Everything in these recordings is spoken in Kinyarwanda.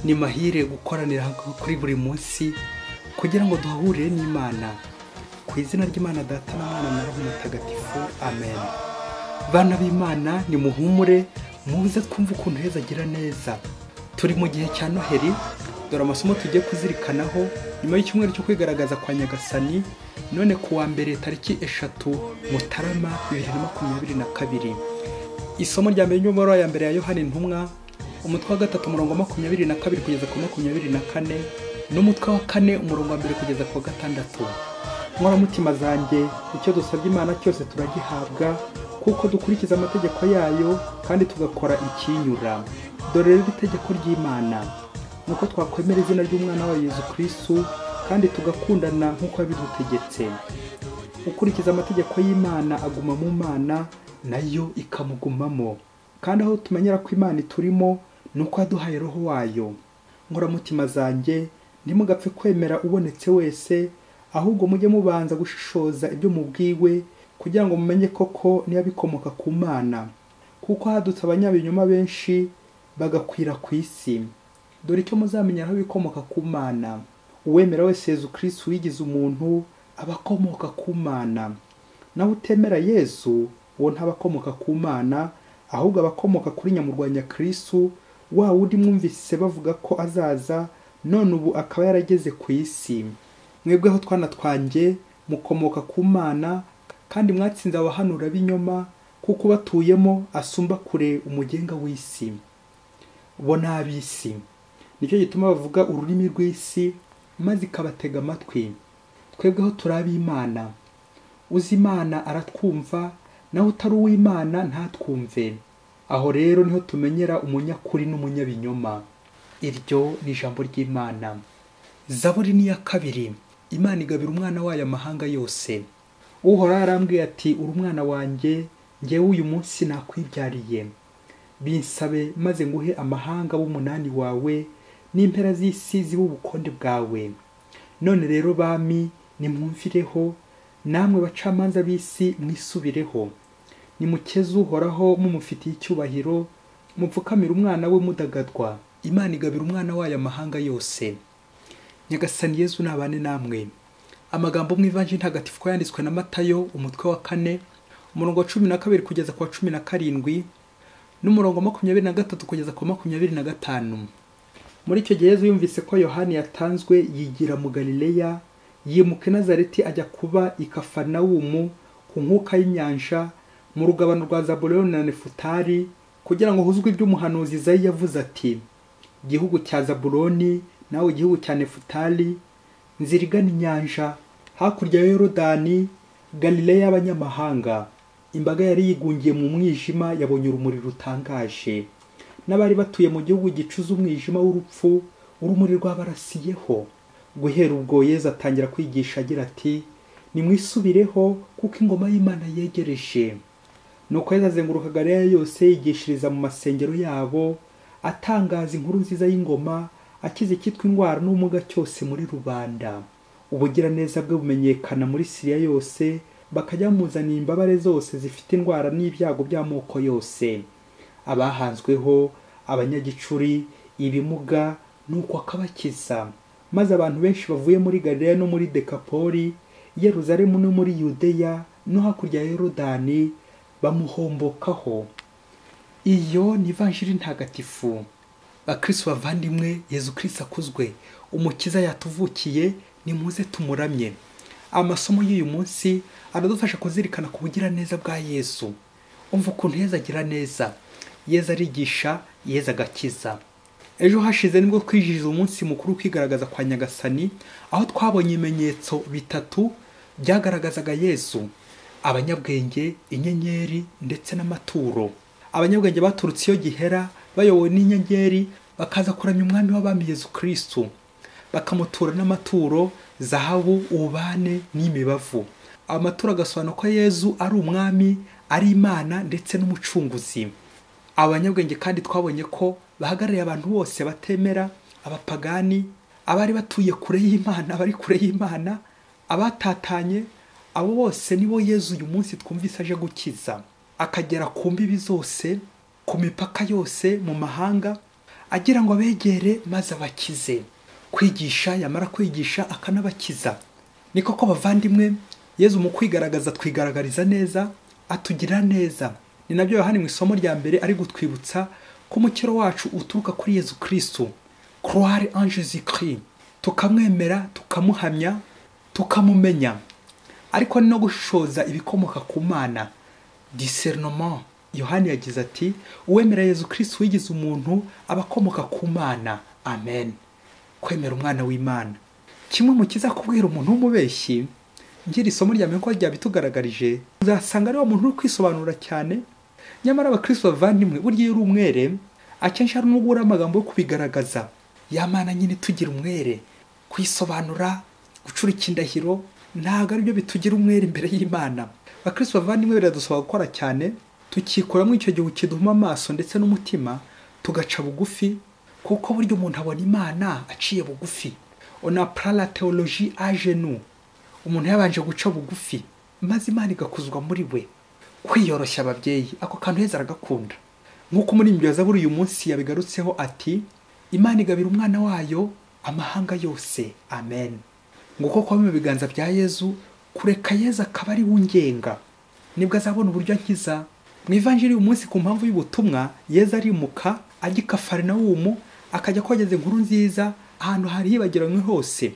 ni mahire gukoranira kuri buri munsi kugira ngo duhahurire n'Imana ku izina ry'Imana Data na Mwana na Roho Mutagatifu. Amen. Bana b'Imana, ni muhumure muze twumva ukuntu heza agira neza. Turi mu gihe cya Noheli, dore amasomo tugiye kuzirikanaho nyuma y'icyumweru cyo kwigaragaza kwa Nyagasani, none kuwa mbere tariki 3 Mutarama 2022. Isomo rya mbere ry'umubare ya mbere ya Yohana Intumwa, umutwe wa 3 umurongo wa 22 kugeza ku 24, n'umutwe wa 4 umurongo wa 1 kugeza ku 6. Mwara mutima zanjye, icyo dusabye Imana cyose turagihabwa, kuko dukurikiza amategeko yayo kandi tugakora ikinyura. Dore rero itegeko ry'Imana nuko twakwemera izina ry'umwana wa Yesu Kristo kandi tugakundana nk'uko yabidutegetse. Ukurikiza amategeko y'Imana aguma mu Mana, nayo ikamugumamo. Kandi aho tumenyera ko Imana turimo nuko yaduhaye Roho wayo. Nkora mutima zanjye, ntimugapfe kwemera ubonetse wese, ahubwo mujye mubanza gushishoza ibyo mubwiwe kugira ngo mumenye koko niba bikomoka ku Mana, kuko hadutse abanyabinyoma benshi bagakwira ku isi. Dore icyo muzamenya aho bikomoka ku Mana: uwemera wese Yesu Kristo wigize umuntu abakomoka ku Mana, naho utemera Yesu uwo ntabakomoka ku Mana, ahubwo abakomoka kuri nyamurwanya Kristo, wa wundi mwumvise bavuga ko azaza, none ubu akaba yarageze ku isi. Mwebweho twana twanjye mukomoka ku Mana, kandi mwatsinze abahanura b'inyoma, kuko batuyemo asumba kure umugenga w'isi. Bo n'ab'isi, nicyo gituma bavuga ururimi rw'isi maze ikabatega amatwi. Twebweho turabi Imana. Uzi Imana aratwumva, naho utari uw'Imana ntatwumve. Aho rero niho tumenyera umunyakuri n'umunyabinyoma. Iryo ni ijambo ry'Imana. Zaburi ni ya 2. Imana igabira umwana wayo amahanga yose. Uhoraho arambwiye ati, uri umwana wanjye, njyewe uyu munsi nakwibyariye. Binsabe maze nguhe amahanga w'umunani wawe, n'impera z'isi zibe ubukonde bwawe. None rero bami, nimwumvireho, namwe bacamanza b'isi mwisubireho. Nimukeze Uhoraho mumufitiye icyubahiro, mupfukamire umwana we mudagadwa. Imana igabira umwana wayo amahanga yose. Nyagasani Yesu nabane namwe. Amagambo mu Ivanjili ntagatifu ko yanditswe na Matayo, umutwe wa 4 umurongo wa 12 kugeza ku 17, n'umurongo wa 23 kugeza ku 25. Muri icyo gihe Yesu yumvise ko Yohani yatanzwe, yigira mu Galileya, yimuka i Nazareti ajya kuba i Kafarnawumu ku nkuka y'inyanja, mu rugabano rwa Zabuloni na Nefutali, kugira ngo huzwe iby'umuhanuzi Izayi yavuze ati, igihugu cya Zabuloni nawe igihugu cya Nefutali, nzirigana inyanja, hakurya ya Yorodani, Galileya y'abanyamahanga. Imbaga yari yigungiye mu mwijima yabonye urumuri rutangaje, n'abari batuye mu gihugu gicuza umwijima w'urupfu urumuri rwabarasiyeho. Guhera ubwo Yesu atangira kwigisha agira ati, nimwisubireho kuko ingoma y'Imana yegereje. Nuko Yesu azenguruka Galileya yose yigishiriza mu masengero yabo, atangaza inkuru nziza y'ingoma, akiza icyitwa indwara n'ubumuga cyose muri rubanda. Ubugiraneza bwe bumenyekana muri Siriya yose, bakajya bamuzanira imbabare zose zifite indwara n'ibyago by'amoko yose, abahanzweho, abanyagicuri, ibimuga, nuko akabakiza. Maze abantu benshi bavuye muri Galileya no muri Dekapoli, Yerusalemu no muri Yudeya no hakurya ya Yorodani bamuhombokaho. Iyo ni Ivanjili ntagatifu. Bakristo bavandimwe, Yesu Kristo akuzwe, umukiza yatuvukiye, nimuze tumuramye. Amasomo y'uyu munsi aradufasha kuzirikana ku bugiraneza bwa Yesu. Umva ukuntu Yesu agira neza. Yesu arigisha, Yesu agakiza. Ejo hashize nibwo twijiza umunsi mukuru kwigaragaza kwa Nyagasani, aho twabonye ibimenyetso 3 byagaragazaga Yesu: abanyabwenge, inyenyeri ndetse n'amaturo. Abanyabwenge baturutse iyo gihera bayobowe n'inyenyeri, bakaza kuramya umwami w'abami Yesu Kristo, bakamutura n'amaturo, zahabu, ubane n'imibavu. Amaturo agasobanura ko Yesu ari umwami, ari Imana ndetse n'umucunguzi. Abanyabwenge kandi twabonye ko bahagarariye abantu bose batemera, abapagani, abari batuye kure y'Imana, abari kure y'Imana, abatatanye, abo bose nibo Yesu uyu munsi twumvise aje gukiza. Akagera ku mbibi zose, ku mipaka yose mu mahanga, agira ngo abegere maze abakize. Kwigisha, yamara kwigisha akanabakiza. Ni koko bavandimwe, Yezu mu kwigaragaza twigaragariza neza, atugirira neza. Ni nabyo Yohani mu isomo rya mbere ari gutwibutsa ko umukiro wacu uturuka kuri Yezu Kristo. Croire en Jésus-Christ, tukamwemera, tukamuhamya, tukamumenya. Ariko ni no gushoza ibikomoka ku Mana. Discernement. Yohani yagize ati, uwemera Yezu Kristo wigize umuntu abakomoka ku Mana. Amen. Kwemera umwana w'Imana. Kimwe mu kiza kubwira umuntu w'umubeshyi, ngira isomo rya mbere ko ryabitugaragarije, uzasanga ari wa muntu uri kwisobanura cyane. Nyamara abakristo bavandimwe, burya iyo uri umwere, akenshi hari n'ubwo amagambo yo kubigaragaza. Ya Mana nyine tugira umwere, kwisobanura, gucurika indahiro, ntabwo ari byo bitugira umwere imbere y'Imana. Abakristo bavandimwe biradusaba gukora cyane, tukikuramo icyo gihe kiduhuma amaso ndetse n'umutima, tugaca bugufi, kuko burya umuntu abona Imana aciye bugufi. On apprend la théologie à genoux. Umuntu yabanje guca bugufi, maze Imana igakuzwa muri we. Kwiyoroshya ababyeyi, ako kantu heza aragakunda. Nk'uko muri mbyo Zaburi uyu munsi yabigarutseho ati, Imana igabira umwana wayo amahanga yose. Amen. Nguko kwa mu biganza bya Yezu, kureka Yezu akaba ari ungenga, nibwo azabona uburyo nkiza. Mu ivanjiri uyu munsi ku mpamvu y'ubutumwa, Yezu arimuka ajya i Kafarinawumu, akajya kogeza inkuru nziza ahantu hari hibagiranywe hose.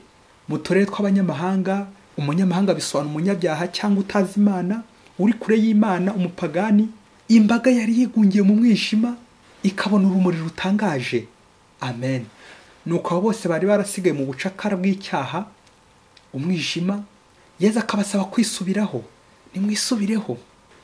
Mu turere tw'abanyamahanga, umunyamahanga bisobanura umunyabyaha cyangwa utazi Imana, uri kure y'Imana, umupagani. Imbaga yari yigungiye mu mwijima, ikabona urumuri rutangaje. Amen. Nuko abo bose bari barasigaye mu bucakara bw'icyaha, umwijima, Yezu akabasaba kwisubiraho. Nimwisubireho.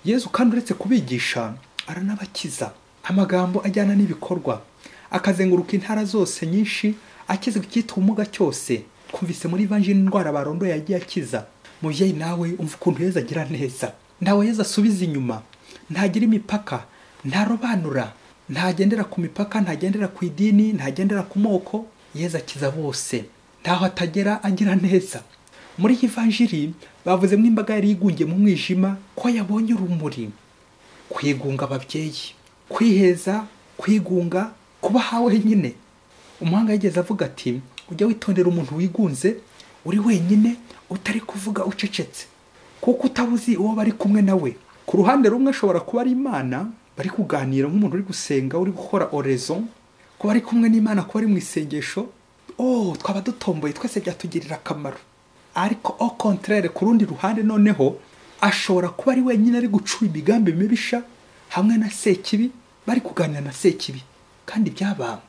Yezu kandi uretse kubigisha, aranabakiza. Amagambo ajyana n'ibikorwa. Akazenguruka intara zose nyinshi, akiza icyitwa ubumuga cyose. Twumvise muri ivanjiri indwara barondoye yagiye akiza. Mubyeyi nawe umva ukuntu Yezu agira neza. Ntawe Yezu asubiza inyuma. Ntagira imipaka, ntarobanura, ntagendera ku mipaka, ntagendera ku idini, ntagendera ku moko. Yezu akiza bose. Ntaho atagera agira neza. Muri iyi ivanjiri bavuze mu imbaga yari yigungiye mu mwijima ko yabonye urumuri. Kwigunga ababyeyi, kwiheza, kwigunga, kuba hawe nyine. Umuhanga yigeze avuga ati, ujya witondera umuntu wigunze, uri wenyine, utari kuvuga ucecetse, kuko utabuzi uwo bari kumwe nawe. Ku ruhande rumwe ashobora kuba ari Imana, bari kuganira nk'umuntu uri gusenga, uri gukora oraison, kuba ari kumwe n'Imana, kuba ari mu isengesho. Twaba dutomboye twese byatugirira akamaro. Ariko au contraire, ku rundi ruhande noneho ashobora kuba ari wenyine ari gucura imigambi mibisha hamwe na Sekibi, bari kuganira na Sekibi. Kandi byaba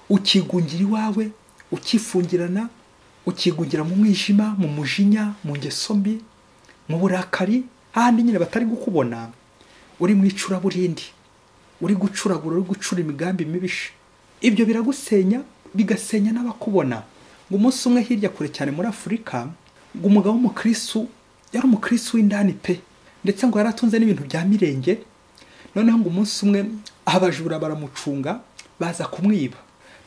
ukigungira iwawe, ukifungirana, ukigungira mu mwijima, mu mujinya, mu ngeso mbi, mu burakari, ahandi nyine batari gukubona, uri mu icuraburindi, uri gucuragura, uri gucura imigambi mibisha. Ibyo biragusenya, bigasenya n'abakubona. Ngo umunsi umwe hirya kure cyane muri Afurika, ngo umugabo w'umukristo, yari umukristo w'indani pe, ndetse ngo yaratunze n'ibintu bya mirenge. Noneho ngo umunsi umwe abajura baramucunga, baza kumwiba,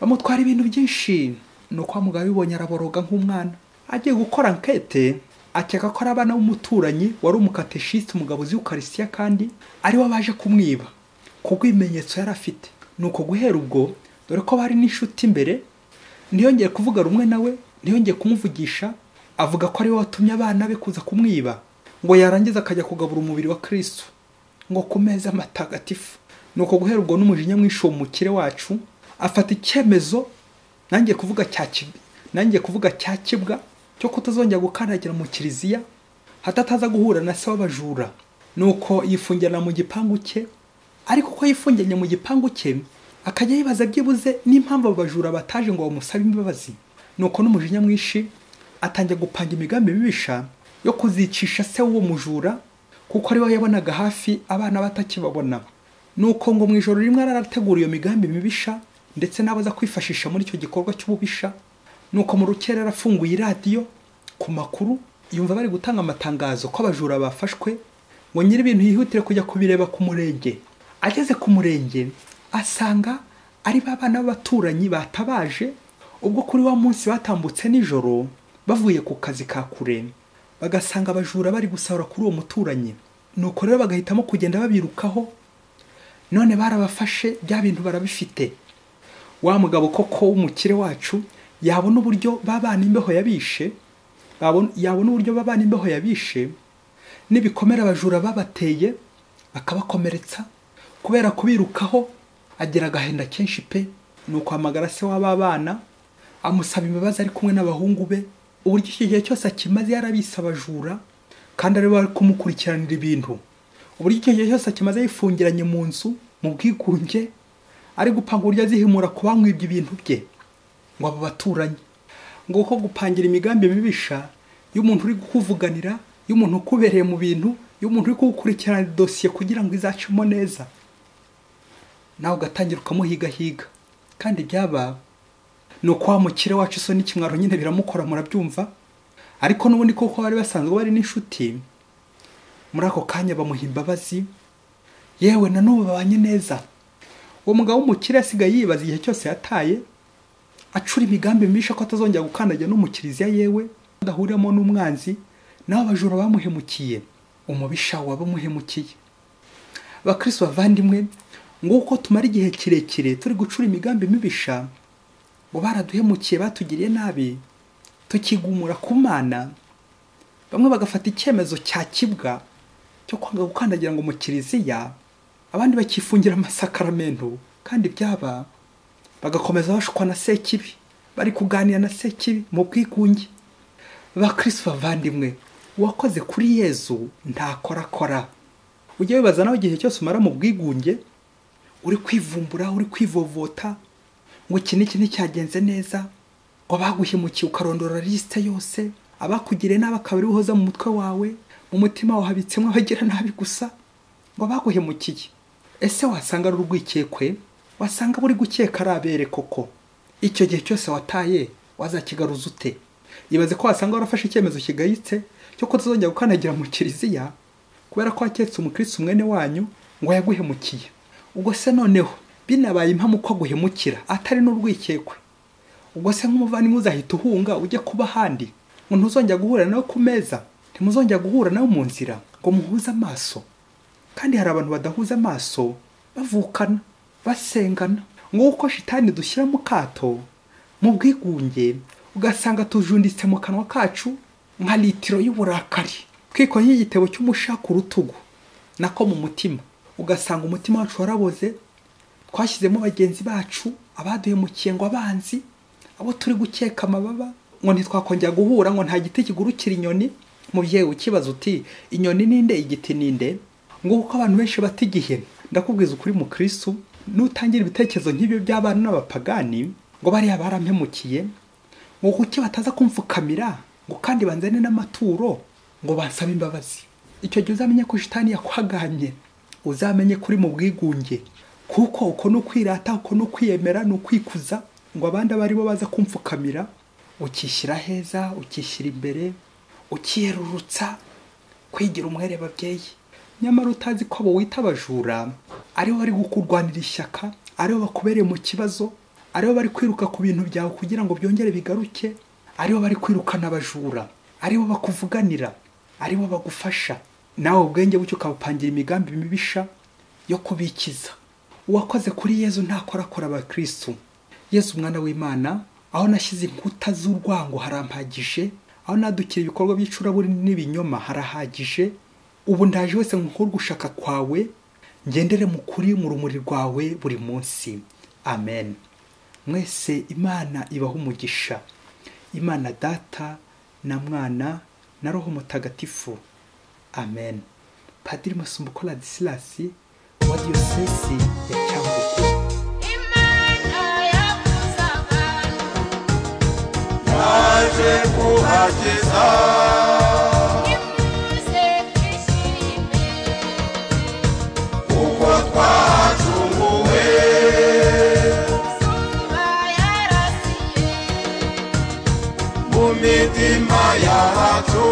bamutwara ibintu byinshi. Nuko mugabo bibonye araboroga nk'umwana, agiye gukora enquête, akeka ko ari abana b'umuturanyi wari umukateshiste, umugabo uzi Eucharistia, kandi ari we baje kumwiba kuko ibimenyetso yari afite. Nuko guhera ubwo, dore ko bari n'inshuti imbere, ntiyongeye kuvuga rumwe nawe, ntiyongeye kumuvugisha, avuga ko ari we watumye abana be kuza kumwiba, ngo yarangiza akajya kugabura umubiri wa Kristo ngo ku meza matagatifu. Nuko guhera ubwo n'umujinya mwinshi uwo mukire wacu afata icyemezo, nangiye kuvuga cya kibwa, cyo kutazongera gukandagira mu kiliziya hatataza guhura na se w'abajura. Nuko yifungirana mu gipangu cye, ariko ko yifungiranye mu gipangu cye, akajya yibaza byibuze n'impamvu abajura bataje ngo bamusabe imbabazi. Nuko n'umujinya mwinshi atangiye gupanga imigambi mibisha yo kuzicisha se w'uwo mujura, kuko ari we yabonaga hafi abana batakibabona. Nuko ngo mu ijoro rimwe arategura iyo migambi mibisha, ndetse n'abaza kwifashisha muri icyo gikorwa cy'ububisha. Nuko mu rukera arafunguye iradiyo ku makuru, yumva bari gutanga amatangazo ko abajura bafashwe, ngo nyiri ibintu yihutire kujya kubireba ku murenge. Ageze ku murenge asanga ari babana b'abaturanyi batabaje, ubwo kuri wa munsi batambutse nijoro bavuye ku kazi ka kure, bagasanga abajura bari gusahura kuri uwo muturanyi. Nuko rero bagahitamo kugenda babirukaho, none barabafashe, bya bintu barabifite. wa mugabo koko w'umukire wacu yabona uburyo babana imbeho yabishe, yabona uburyo babana imbeho yabishe, n'ibikomere abajura babateye akabakomeretsa, kubera kubirukaho agira agahinda kenshi pe. Nuko hamagara se w'abana amusaba imbabazi ari kumwe n'abahungu be, uburyo iki gihe cyose akimaze yarabise abajura kandi ari bari kumukurikiranira ibintu, uburyo iki gihe cyose akimaze yifungiranye mu nzu mu bwigunge, ari gupanga uburyo azihimura ku bamwibye ibintu bye ngo abo baturanye. Ngo uko gupangira imigambi mibisha y'umuntu uri kukuvuganira, y'umuntu ukubereye mu bintu, y'umuntu uri kugukurikirana dosiye kugira ngo izacemo neza, nawe ugatangira ukamuhigahiga. Kandi byaba nuko wa mukire wacu so n'ikimwaro nyine biramukora, murabyumva. Ariko n'ubundi koko bari basanzwe bari n'inshuti, muri ako kanya bamuha imbabazi, yewe na n'ubu babanye neza. Uwo mugabo w'umukire asigaye yibaza igihe cyose yataye, acura imigambi mibisha ko atazongera gukandagira no mu kiliziya yewe adahuriramo n'umwanzi, naho abajura bamuhemukiye, umubisha wabamuhemukiye. Bakristo bavandimwe, nguko tumara igihe kirekire turi gucura imigambi mibisha, ngo baraduhemukiye batugiriye nabi, tukigumura ku Mana. Bamwe bagafata icyemezo cya kibwa cyo kwanga gukandagira ngo mu kiliziya, abandi bakifungira amasakaramentu, kandi byaba bagakomeza bashukwa na sekibi, bari kuganira na sekibi mu bwigunge. Bakristo bavandimwe, uwakoze kuri Yezu ntakorakora. Ujye wibaza nawe igihe cyose umara mu bwigunge, uri kwivumbura, uri kwivovota, ngo iki nticyagenze neza, ngo baguhemukiye ukarondora liste yose, abakugiriye nabi akabari uhoza mu mutwe wawe, mu mutima wawe habitsemo abagira nabi gusa, ngo baguhemukiye. Ese wasanga ari urwikekwe, wasanga buri gukeka ari abere koko. Icyo gihe cyose wataye wazakigaruza ute? Ibaze ko wasanga warafashe icyemezo kigayitse cyo kutazongera gukandagira mu kiliziya kubera ko waketse umukristo mwene wanyu ngo yaguhemukiye. Ubwo se noneho binabaye impamo ko guhemukira atari n'urwikekwe, ubwo se nk'umuvandimwe uzahita uhunga ujye kuba handi, ngo ntuzongera guhura nawe ku meza, ntimuzongera guhura nawe mu nzira ngo muhuze amaso. Kandi hari abantu badahuza amaso bavukana basengana, ngo uko shitani dushyira mu kato mu bwigunge, ugasanga tujunditse mu kanwa kacu nka litiro y'uburakari, twiko y'igitebo cy'umushaka urutugu, nako mu mutima ugasanga umutima wacu waraboze, twashyizemo bagenzi bacu abaduhemukiye ngo abanzi, abo turi gukeka amababa, ngo ntitwakongera guhura, ngo nta giti kigurukira inyoni. Mubyeyi ukibaza uti inyoni ninde, igiti ninde? Ngo uko abantu benshi bata igihe, ndakubwiza ukuri mu Kristo, nutangira ibitekerezo nk'ibyo by'abana n'abapagani, ngo bariya barampemukiye, ngo kuki bataza kumfukamira, ngo kandi banzane n'amaturo, ngo bansabe imbabazi. Icyo gihe uzamenye ko shitani yakwaganye, uzamenye kuri mu bwigunge, kuko uko no kwirata, uko no kwiyemera, no kwikuza, ngo abandi abari bo baza kumfukamira, ukishyira heza, ukishyira imbere, ukiyerurutsa, kwigira umwere babyeyi. Nyamara utazi ko abo wita abajura aribo bari gukurwanira ishyaka, aribo bakubereye mu kibazo, aribo bari kwiruka ku bintu byawe kugira ngo byongere bigaruke, aribo bari kwirukana abajura, aribo bakuvuganira, aribo bagufasha. Nawe ubwenge bucyo ukabupangira imigambi mibisha yo kubikiza. Uwakoze kuri Yezu ntakorakora abakristo. Yezu umwana w'Imana, aho nashyize inkuta z'urwango harampagije, aho nadukira ibikorwa by'icuraburi n'ibinyoma harahagije. Ubu ndaje wese nk'uko gushaka kwawe, ngendere mu kuri mu rumuri rwawe buri munsi. Amen. Mwese Imana ibaha umugisha. Imana Data na Mwana na Roho Mutagatifu. Amen. Padiri Masumbuko Ladislas wa Diyosesi ya Cagagura. Yaje kuhageza uko twacunguwe, mu mitima yacu